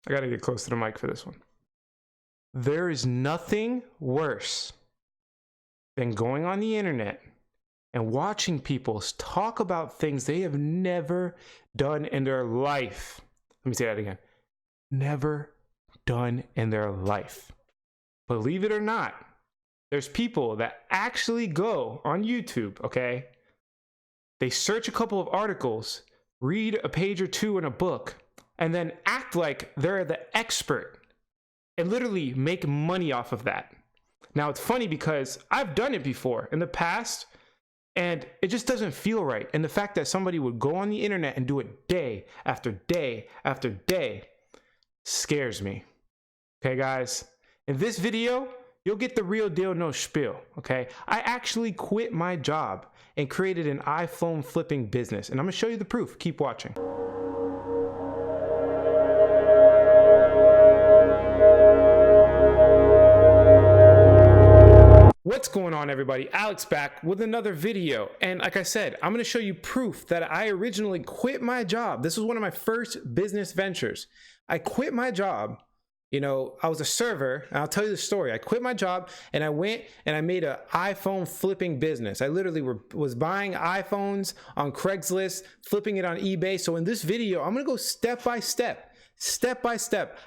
I gotta get close to the mic for this one. There is nothing worse than going on the internet and watching people talk about things they have never done in their life. Let me say that again. Never done in their life. Believe it or not, there's people that actually go on YouTube, okay? They search a couple of articles, read a page or two in a book, and then act like they're the expert and literally make money off of that. Now, it's funny because I've done it before in the past, and it just doesn't feel right. And the fact that somebody would go on the internet and do it day after day after day scares me. Okay, guys? In this video, you'll get the real deal, no spiel, okay? I actually quit my job and created an iPhone flipping business, and I'm gonna show you the proof. Keep watching. What's going on, everybody? Alex back with another video, and like I said, I'm gonna show you proof that I originally quit my job. This was one of my first business ventures. I quit my job. You know, I was a server, and I'll tell you the story. I quit my job and I went and I made an iPhone flipping business. I literally was buying iPhones on Craigslist, flipping it on eBay. So in this video, I'm gonna go step by step,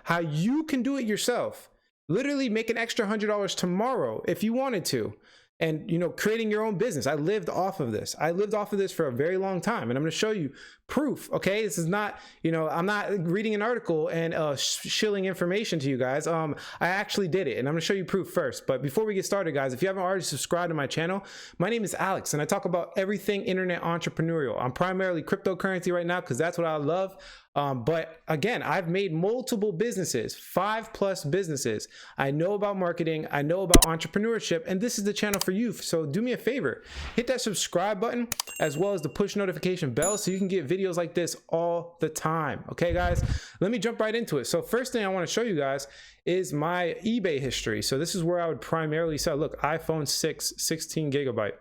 how you can do it yourself. Literally make an extra $100 tomorrow if you wanted to. And, you know, creating your own business. I lived off of this. I lived off of this for a very long time. And I'm going to show you proof. Okay. This is not, you know, I'm not reading an article and shilling information to you guys. I actually did it, and I'm going to show you proof first. But before we get started, guys, if you haven't already subscribed to my channel, my name is Alex, and I talk about everything internet entrepreneurial. I'm primarily cryptocurrency right now because that's what I love. But again, I've made multiple businesses, 5+ businesses. I know about marketing. I know about entrepreneurship, and this is the channel for you. So do me a favor, hit that subscribe button as well as the push notification bell so you can get videos like this all the time. Okay, guys, let me jump right into it. So first thing I want to show you guys is my eBay history. So this is where I would primarily sell. Look, iPhone 6, 16 gigabyte.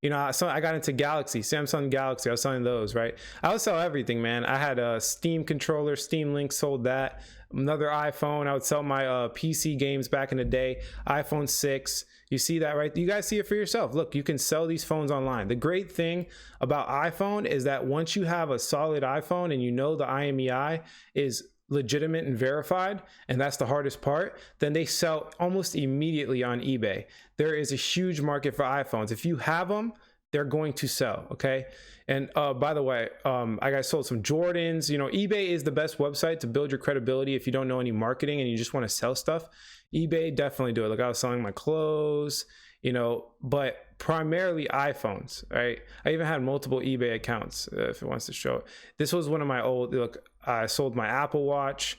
You know, I got into Galaxy, Samsung Galaxy. I was selling those, right? I would sell everything, man. I had a Steam controller, Steam Link, sold that. Another iPhone. I would sell my PC games back in the day. iPhone 6. You see that, right? You guys see it for yourself. Look, you can sell these phones online. The great thing about iPhone is that once you have a solid iPhone and you know the IMEI is legitimate and verified, and that's the hardest part, then they sell almost immediately on eBay. There is a huge market for iPhones. If you have them, they're going to sell, okay? And by the way, I got sold some Jordans. You know, eBay is the best website to build your credibility if you don't know any marketing and you just want to sell stuff. eBay, definitely do it. Like, I was selling my clothes, you know, but primarily iPhones, right? I even had multiple eBay accounts if it wants to show it. This was one of my old, look, I sold my Apple Watch.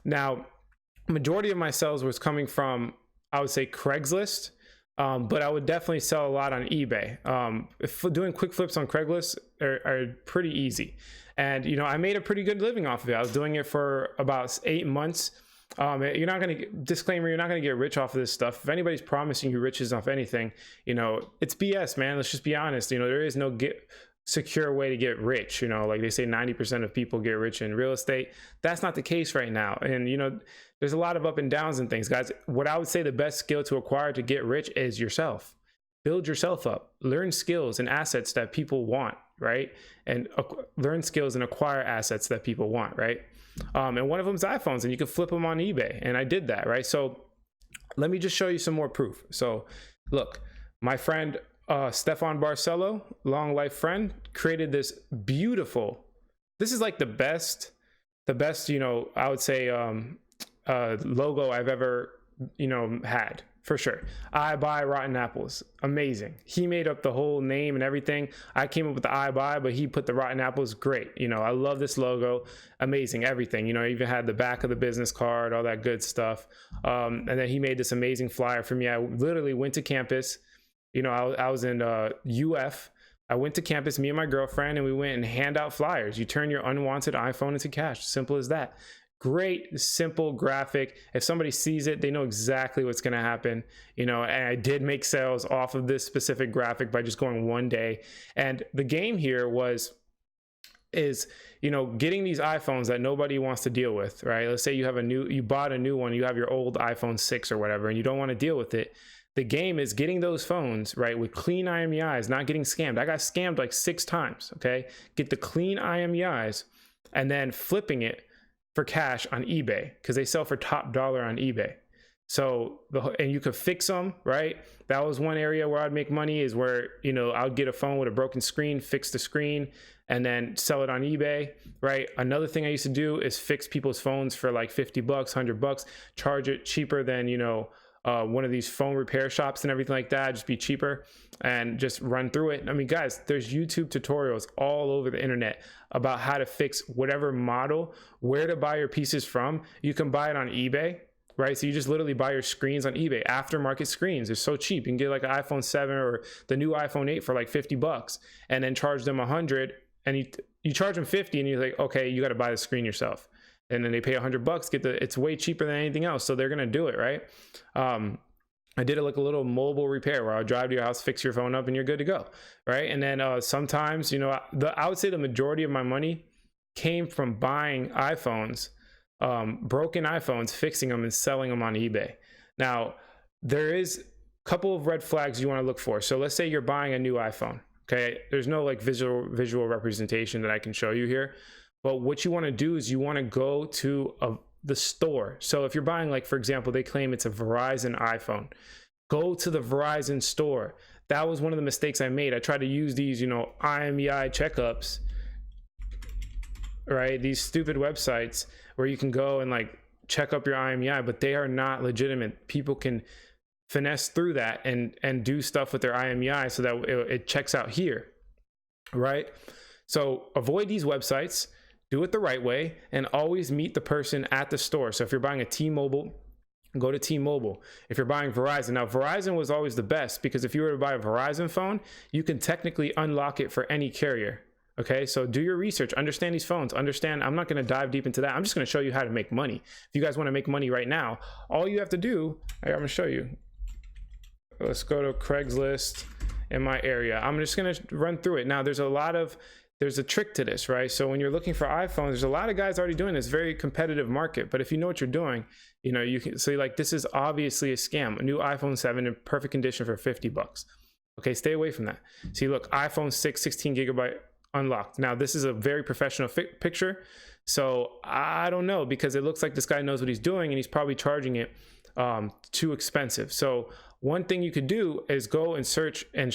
Now, majority of my sales was coming from, I would say, Craigslist, but I would definitely sell a lot on eBay. Doing quick flips on Craigslist are pretty easy. And, you know, I made a pretty good living off of it. I was doing it for about 8 months. You're not going to disclaimer, you're not going to get rich off of this stuff. If anybody's promising you riches off anything, you know, it's BS, man. Let's just be honest. You know, there is no secure way to get rich. You know, like they say 90% of people get rich in real estate. That's not the case right now. And, you know, there's a lot of up and downs and things, guys. What I would say the best skill to acquire to get rich is yourself. Build yourself up, learn skills and assets that people want, right? And learn skills and acquire assets that people want, right? And one of them is iPhones, and you can flip them on eBay. And I did that, right? So let me just show you some more proof. So look, my friend, Stefan Barcelo, long life friend, created this beautiful, this is like the best, you know, I would say, logo I've ever, you know, had. For sure. I buy rotten apples. Amazing. He made up the whole name and everything. I came up with the I buy, but he put the rotten apples. Great. You know, I love this logo. Amazing. Everything. You know, even had the back of the business card, all that good stuff. And then he made this amazing flyer for me. I literally went to campus. You know, I was in UF. I went to campus, me and my girlfriend, and we went and hand out flyers. You turn your unwanted iPhone into cash. Simple as that. Great, simple graphic. If somebody sees it, they know exactly what's going to happen. You know, and I did make sales off of this specific graphic by just going one day. And the game here was is, you know, getting these iPhones that nobody wants to deal with, right? Let's say you bought a new one, you have your old iPhone 6 or whatever, and you don't want to deal with it. The game is getting those phones, right, with clean IMEIs, not getting scammed. I got scammed like 6 times, okay? Get the clean IMEIs and then flipping it for cash on eBay, because they sell for top dollar on eBay. So, and you could fix them, right? That was one area where I'd make money, is where, you know, I'd get a phone with a broken screen, fix the screen, and then sell it on eBay, right? Another thing I used to do is fix people's phones for like 50 bucks, 100 bucks, charge it cheaper than, you know, one of these phone repair shops and everything like that, just be cheaper and just run through it. I mean, guys, there's YouTube tutorials all over the internet about how to fix whatever model, where to buy your pieces from. You can buy it on eBay, right? So you just literally buy your screens on eBay. Aftermarket screens are so cheap. You can get like an iPhone 7 or the new iPhone 8 for like 50 bucks and then charge them 100, and you charge them 50 and you're like, okay, you got to buy the screen yourself. And then they pay 100 bucks, it's way cheaper than anything else. So they're going to do it, right? I did it like a little mobile repair where I'll drive to your house, fix your phone up, and you're good to go, right? And then sometimes, you know, I would say the majority of my money came from buying iPhones, broken iPhones, fixing them and selling them on eBay. Now, there is a couple of red flags you want to look for. So let's say you're buying a new iPhone, okay? There's no like visual representation that I can show you here. But what you want to do is you want to go to the store. So if you're buying, like, for example, they claim it's a Verizon iPhone, go to the Verizon store. That was one of the mistakes I made. I tried to use these, you know, IMEI checkups, right? These stupid websites where you can go and like check up your IMEI, but they are not legitimate. People can finesse through that and do stuff with their IMEI so that it checks out here, right? So avoid these websites. Do it the right way, and always meet the person at the store. So if you're buying a T-Mobile, go to T-Mobile. If you're buying Verizon, now Verizon was always the best, because if you were to buy a Verizon phone, you can technically unlock it for any carrier. Okay, so do your research, understand these phones, understand. I'm not going to dive deep into that. I'm just going to show you how to make money. If you guys want to make money right now, all you have to do, I'm going to show you. Let's go to Craigslist in my area. I'm just going to run through it. Now, there's a trick to this, right? So when you're looking for iPhones, there's a lot of guys already doing this, very competitive market. But if you know what you're doing, you know, you can say like, this is obviously a scam. A new iPhone 7 in perfect condition for 50 bucks. Okay, stay away from that. See, look, iPhone 6, 16 gigabyte unlocked. Now, this is a very professional picture. So I don't know, because it looks like this guy knows what he's doing and he's probably charging it too expensive. So one thing you could do is go and search and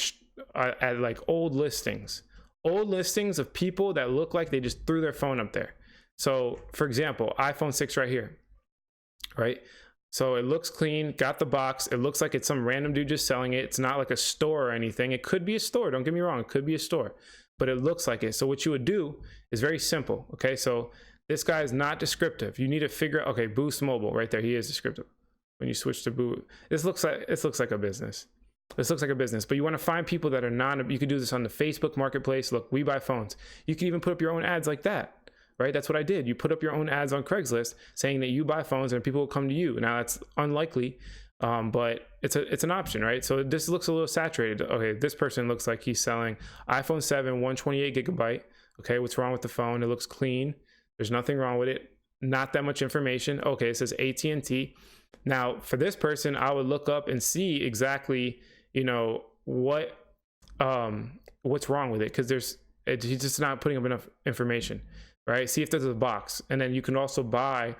at like old listings of people that look like they just threw their phone up there. So for example, iPhone 6 right here, right? So it looks clean, got the box. It looks like it's some random dude just selling it. It's not like a store or anything. It could be a store, don't get me wrong, it could be a store, but it looks like it. So what you would do is very simple, okay? So this guy is not descriptive. You need to figure out, okay, Boost Mobile right there, he is descriptive. When you switch to Boost, this looks like a business. This looks like a business, but you want to find people that are you could do this on the Facebook marketplace. Look, we buy phones. You can even put up your own ads like that, right? That's what I did. You put up your own ads on Craigslist saying that you buy phones and people will come to you. Now that's unlikely, but it's an option, right? So this looks a little saturated. Okay, this person looks like he's selling iPhone 7, 128 gigabyte. Okay, what's wrong with the phone? It looks clean. There's nothing wrong with it. Not that much information. Okay, it says AT&T. Now for this person, I would look up and see exactly, you know, what's wrong with it, because he's just not putting up enough information, right? See if there's a box. And then you can also buy,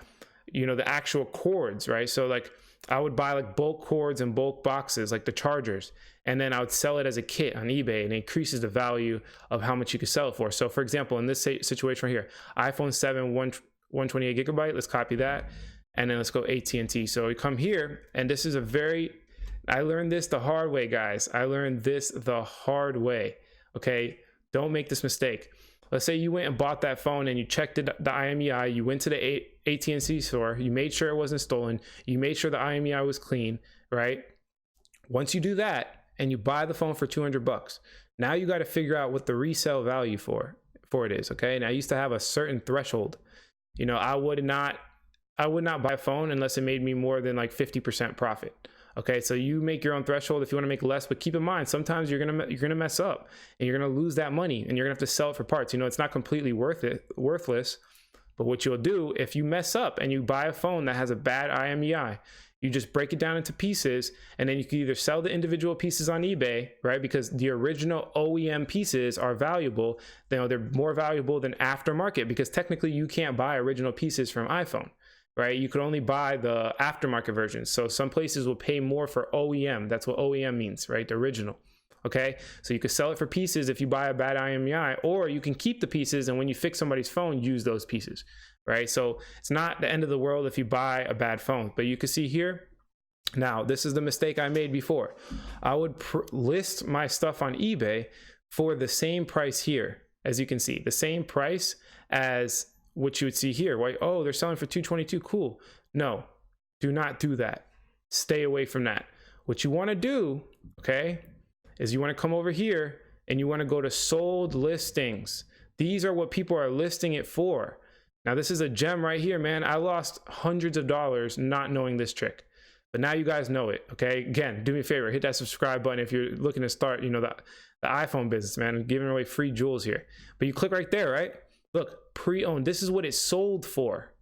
you know, the actual cords, right? So like I would buy like bulk cords and bulk boxes, like the chargers, and then I would sell it as a kit on eBay, and it increases the value of how much you could sell it for. So for example, in this situation right here, iPhone 7 128 gigabyte, let's copy that, and then let's go AT&T. So we come here, and this is I learned this the hard way, guys. I learned this the hard way. Okay, don't make this mistake. Let's say you went and bought that phone and you checked the IMEI. You went to the AT&T store. You made sure it wasn't stolen. You made sure the IMEI was clean, right? Once you do that and you buy the phone for 200 bucks, now you got to figure out what the resale value for it is. Okay, now I used to have a certain threshold. You know, I would not buy a phone unless it made me more than like 50% profit. Okay, so you make your own threshold if you want to make less, but keep in mind sometimes you're gonna mess up and you're gonna lose that money and you're gonna have to sell it for parts. You know, it's not completely worthless. But what you'll do if you mess up and you buy a phone that has a bad IMEI, you just break it down into pieces, and then you can either sell the individual pieces on eBay, right? Because the original OEM pieces are valuable. You know, they're more valuable than aftermarket, because technically you can't buy original pieces from iPhone, right? You could only buy the aftermarket versions. So some places will pay more for OEM. That's what OEM means, right? The original. Okay, so you could sell it for pieces if you buy a bad IMEI, or you can keep the pieces and when you fix somebody's phone, use those pieces, right? So it's not the end of the world if you buy a bad phone. But you can see here, now this is the mistake I made before. I would list my stuff on eBay for the same price here, as you can see, the same price as what you would see here, right? Oh, they're selling for $222, cool. No, do not do that. Stay away from that. What you want to do, okay, is you want to come over here and you want to go to sold listings. These are what people are listing it for. Now this is a gem right here, man. I lost hundreds of dollars not knowing this trick, but now you guys know it. Okay, again, do me a favor, hit that subscribe button if you're looking to start, you know, the iPhone business, man. I'm giving away free jewels here. But you click right there, right? Look, pre-owned. This is what it's sold for.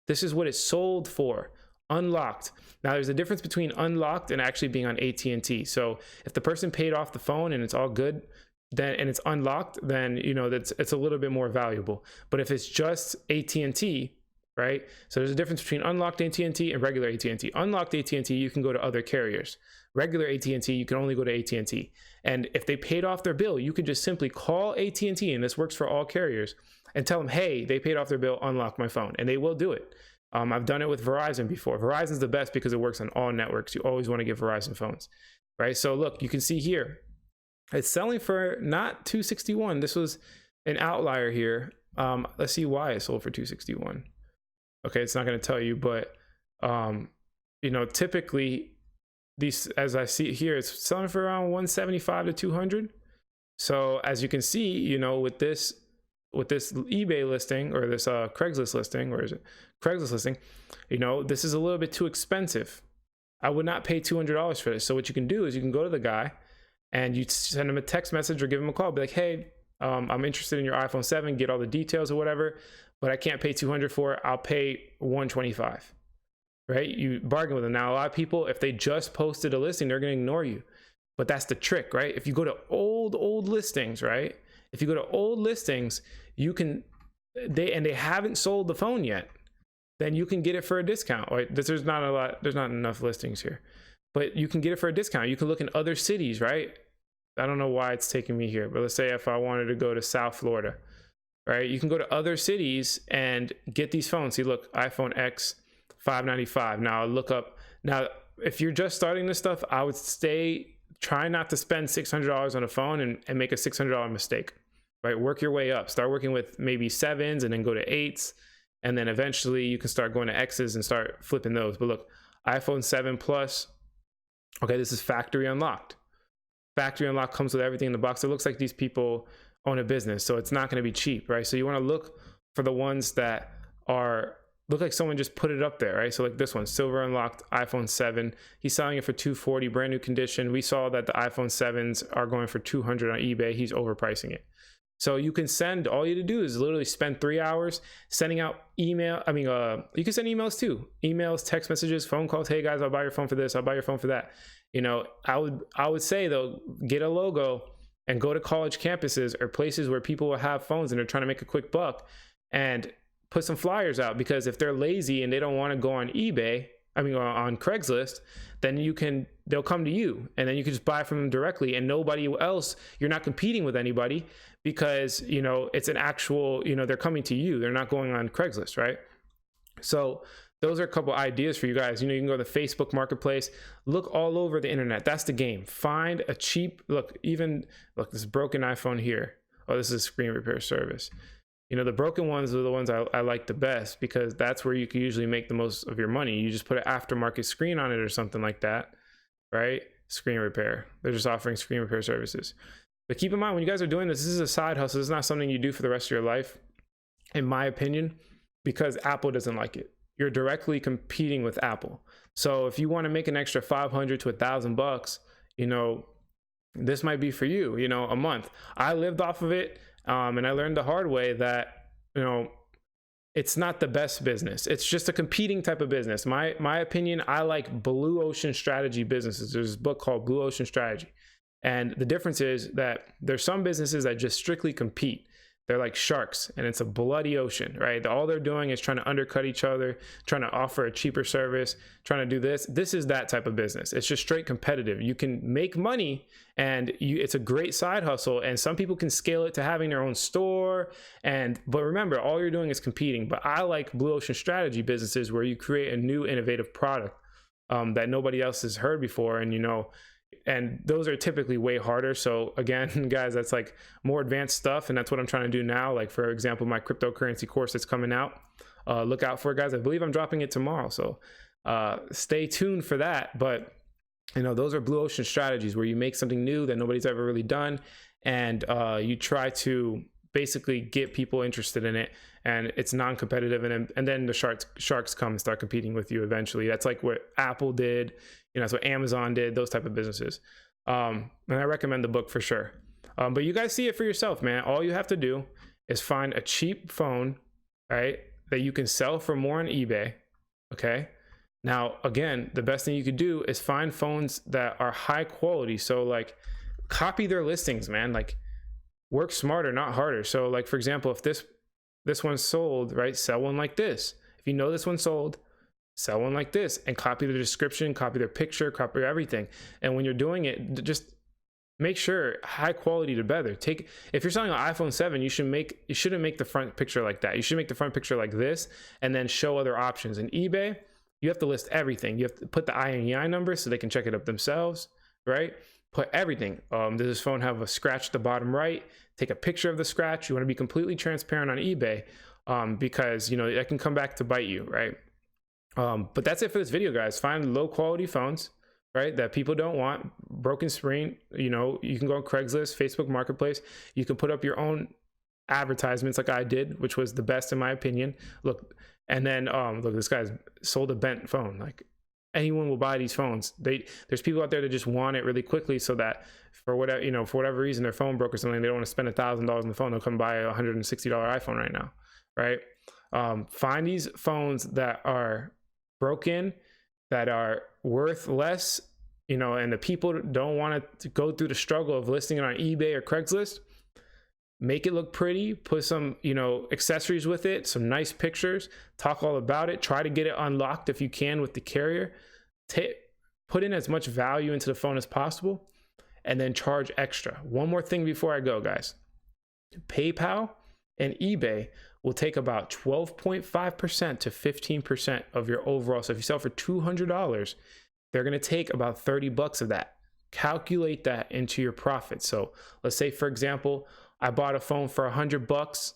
This is what it's sold for. Unlocked. Now there's a difference between unlocked and actually being on AT&T. So if the person paid off the phone and it's all good, then and it's unlocked, then you know it's a little bit more valuable. But if it's just AT&T, right? So there's a difference between unlocked AT&T and regular AT&T. Unlocked AT&T, you can go to other carriers. Regular AT&T, you can only go to AT&T. And if they paid off their bill, you could just simply call AT&T, and this works for all carriers, and tell them, hey, they paid off their bill, unlock my phone, and they will do it. I've done it with Verizon before. Verizon's the best because it works on all networks. You always want to get Verizon phones, right? So look, you can see here, it's selling for not $261. This was an outlier here. Let's see why it sold for $261. Okay, it's not going to tell you, but you know, typically these, as I see here, it's selling for around $175 to $200. So as you can see, you know, with this eBay listing or this Craigslist listing, where is it? Craigslist listing, you know, this is a little bit too expensive. I would not pay $200 for this. So what you can do is you can go to the guy and you send him a text message or give him a call. Be like, hey, I'm interested in your iPhone 7, get all the details or whatever, but I can't pay $200 for it. I'll pay $125, right? You bargain with them. Now, a lot of people, if they just posted a listing, they're going to ignore you. But that's the trick, right? If you go to old listings, right? If you go to old listings, you can, they haven't sold the phone yet, then you can get it for a discount. Right? There's not enough listings here, but you can get it for a discount. You can look in other cities, right? I don't know why it's taking me here, but let's say if I wanted to go to South Florida, right? You can go to other cities and get these phones. See, look, iPhone X, $595. Now look up. Now, if you're just starting this stuff, I would try not to spend $600 on a phone and make a $600 mistake, right? Work your way up. Start working with maybe 7s and then go to 8s. And then eventually you can start going to X's and start flipping those. But look, iPhone 7 Plus. Okay, this is factory unlocked. Factory unlocked comes with everything in the box. It looks like these people own a business, so it's not going to be cheap, right? So you want to look for the ones that look like someone just put it up there, right? So like this one, silver unlocked iPhone 7. He's selling it for $240, brand new condition. We saw that the iPhone 7s are going for $200 on eBay. He's overpricing it. So you can send, all you have to do is literally spend 3 hours sending out email. I mean, you can send emails too. Emails, text messages, phone calls. Hey guys, I'll buy your phone for this. I'll buy your phone for that. You know, I would say though, get a logo and go to college campuses or places where people will have phones and they're trying to make a quick buck, and put some flyers out, because if they're lazy and they don't want to go on eBay, on Craigslist, then they'll come to you and then you can just buy from them directly, and nobody else, you're not competing with anybody, because, you know, it's an actual, you know, they're coming to you. They're not going on Craigslist, right? So those are a couple ideas for you guys. You know, you can go to the Facebook Marketplace, look all over the internet. That's the game. Find a cheap, look, this broken iPhone here. Oh, this is a screen repair service. You know, the broken ones are the ones I like the best, because that's where you can usually make the most of your money. You just put an aftermarket screen on it or something like that, right? Screen repair. They're just offering screen repair services. But keep in mind, when you guys are doing this is a side hustle. This is not something you do for the rest of your life, in my opinion, because Apple doesn't like it. you're directly competing with Apple. So if you want to make an extra 500 to $1,000, you know, this might be for you, you know, a month. I lived off of it, and I learned the hard way that, you know, it's not the best business. It's just a competing type of business. My opinion, I like blue ocean strategy businesses. There's a book called Blue Ocean Strategy. And the difference is that there's some businesses that just strictly compete. They're like sharks, and it's a bloody ocean, right? All they're doing is trying to undercut each other, trying to offer a cheaper service, trying to do this. This is that type of business. It's just straight competitive. You can make money, and it's a great side hustle, and some people can scale it to having their own store. But remember, all you're doing is competing. But I like blue ocean strategy businesses where you create a new innovative product that nobody else has heard before, and you know. And those are typically way harder. So again, guys, that's like more advanced stuff. And that's what I'm trying to do now. Like, for example, my cryptocurrency course that's coming out. Look out for it, guys. I believe I'm dropping it tomorrow. So stay tuned for that. But, you know, those are blue ocean strategies where you make something new that nobody's ever really done. And you try to basically get people interested in it. And it's non-competitive. And then the sharks come and start competing with you eventually. That's like what Apple did. You know, that's what Amazon did, those type of businesses. And I recommend the book for sure. But you guys see it for yourself, man. All you have to do is find a cheap phone, right, that you can sell for more on eBay, okay? Now, again, the best thing you could do is find phones that are high quality. So, like, copy their listings, man. Like, work smarter, not harder. So, like, for example, if this one's sold, right, sell one like this. If you know this one's sold, sell one like this, and copy the description, copy their picture, copy everything. And when you're doing it, just make sure high quality to better. If you're selling an iPhone 7, you shouldn't make the front picture like that. You should make the front picture like this, and then show other options. In eBay, you have to list everything. You have to put the INEI number so they can check it up themselves, right? Put everything. Does this phone have a scratch at the bottom right? Take a picture of the scratch. You want to be completely transparent on eBay, because, you know, that can come back to bite you, right? But that's it for this video, guys. Find low quality phones, right, that people don't want. Broken screen, you know, you can go on Craigslist, Facebook Marketplace. You can put up your own advertisements like I did, which was the best in my opinion. Look, and then look, this guy's sold a bent phone. Like, anyone will buy these phones. There's people out there that just want it really quickly, so that for whatever reason their phone broke or something, they don't want to spend $1,000 on the phone. They'll come buy a $160 iPhone right now, right? Find these phones that are broken, that are worth less, you know, and the people don't want to go through the struggle of listing it on eBay or Craigslist. Make it look pretty, put some, you know, accessories with it, some nice pictures, talk all about it, try to get it unlocked if you can with the carrier, put in as much value into the phone as possible, and then charge extra. One more thing before I go, guys. PayPal and eBay will take about 12.5% to 15% of your overall. So if you sell for $200, they're going to take about $30 of that. Calculate that into your profit. So let's say, for example, I bought a phone for $100.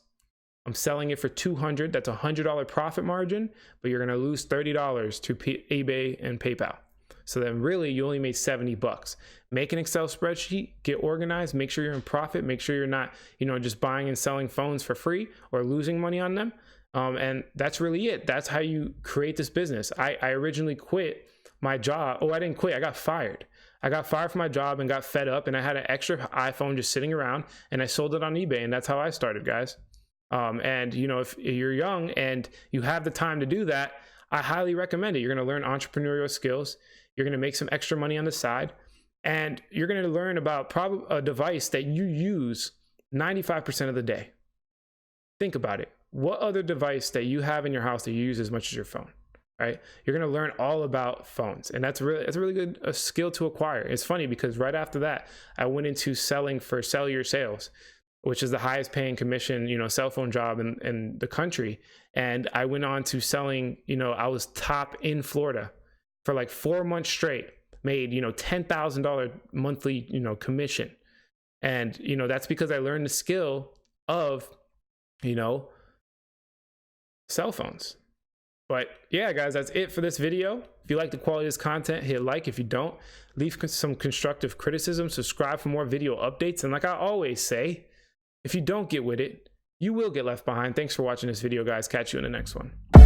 I'm selling it for $200. That's a $100 profit margin, but you're going to lose $30 to eBay and PayPal. So then really you only made $70. Make an Excel spreadsheet, get organized, make sure you're in profit, make sure you're not, you know, just buying and selling phones for free or losing money on them. And that's really it. That's how you create this business. I originally quit my job. Oh, I didn't quit. I got fired. I got fired from my job and got fed up, and I had an extra iPhone just sitting around, and I sold it on eBay, and that's how I started, guys. And you know, if you're young and you have the time to do that, I highly recommend it. You're going to learn entrepreneurial skills. You're going to make some extra money on the side, and you're going to learn about a device that you use 95% of the day. Think about it. What other device that you have in your house that you use as much as your phone, right? You're going to learn all about phones, and that's a really good skill to acquire. It's funny because right after that, I went into selling for cellular sales, which is the highest paying commission, you know, cell phone job in the country. And I went on to selling, you know, I was top in Florida for like 4 months straight, made, you know, $10,000 monthly, you know, commission. And, you know, that's because I learned the skill of, you know, cell phones. But yeah, guys, that's it for this video. If you like the quality of this content, hit like. If you don't, leave some constructive criticism, subscribe for more video updates. And like I always say, if you don't get with it, you will get left behind. Thanks for watching this video, guys. Catch you in the next one.